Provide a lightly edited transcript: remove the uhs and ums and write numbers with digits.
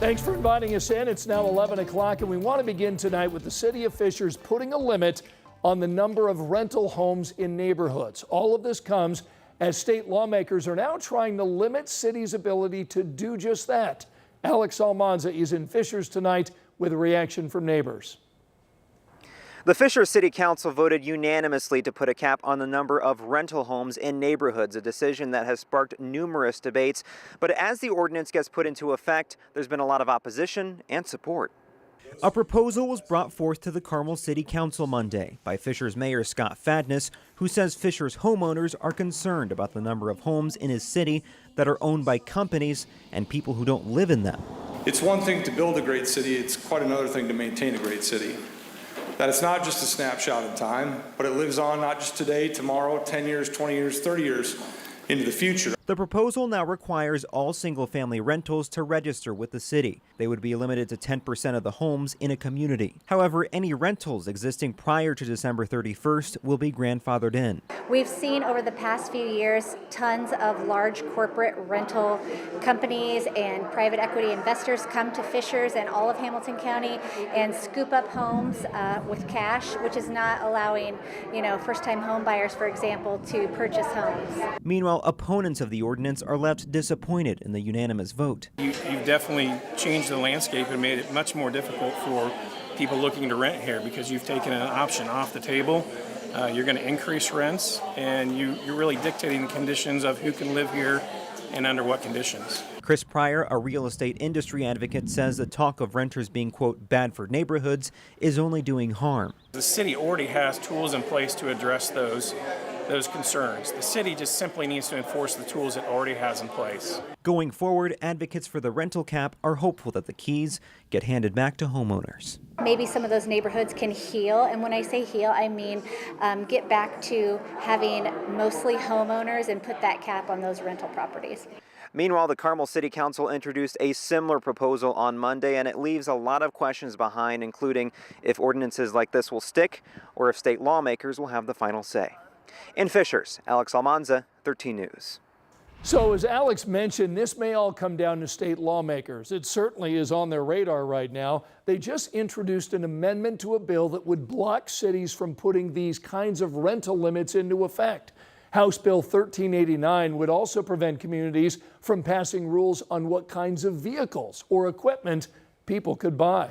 Thanks for inviting us in. It's now 11 o'clock, and we want to begin tonight with the city of Fishers putting a limit on the number of rental homes in neighborhoods. All of this comes as state lawmakers are now trying to limit cities' ability to do just that. Alex Almanza is in Fishers tonight with a reaction from neighbors. The Fishers City Council voted unanimously to put a cap on the number of rental homes in neighborhoods, a decision that has sparked numerous debates. But as the ordinance gets put into effect, there's been a lot of opposition and support. A proposal was brought forth to the Carmel City Council Monday by Fishers Mayor Scott Fadness, who says Fishers homeowners are concerned about the number of homes in his city that are owned by companies and people who don't live in them. It's one thing to build a great city, it's quite another thing to maintain a great city. That it's not just a snapshot in time, but it lives on not just today, tomorrow, 10 years, 20 years, 30 years into the future. The proposal now requires all single-family rentals to register with the city. They would be limited to 10% of the homes in a community. However, any rentals existing prior to December 31st will be grandfathered in. We've seen over the past few years tons of large corporate rental companies and private equity investors come to Fishers and all of Hamilton County and scoop up homes with cash, which is not allowing, first-time home buyers, for example, to purchase homes. Meanwhile, opponents of the ordinance are left disappointed in the unanimous vote. You've definitely changed the landscape and made it much more difficult for people looking to rent here because you've taken an option off the table. You're going to increase rents, and you're really dictating the conditions of who can live here and under what conditions. Chris Pryor, a real estate industry advocate, says the talk of renters being, quote, bad for neighborhoods is only doing harm. The city already has tools in place to address those concerns. The city just simply needs to enforce the tools it already has in place. Going forward, advocates for the rental cap are hopeful that the keys get handed back to homeowners. Maybe some of those neighborhoods can heal, and when I say heal, I mean get back to having mostly homeowners and put that cap on those rental properties. Meanwhile, the Carmel City Council introduced a similar proposal on Monday, and it leaves a lot of questions behind, including if ordinances like this will stick or if state lawmakers will have the final say. In Fishers, Alex Almanza, 13 News. So as Alex mentioned, this may all come down to state lawmakers. It certainly is on their radar right now. They just introduced an amendment to a bill that would block cities from putting these kinds of rental limits into effect. House Bill 1389 would also prevent communities from passing rules on what kinds of vehicles or equipment people could buy.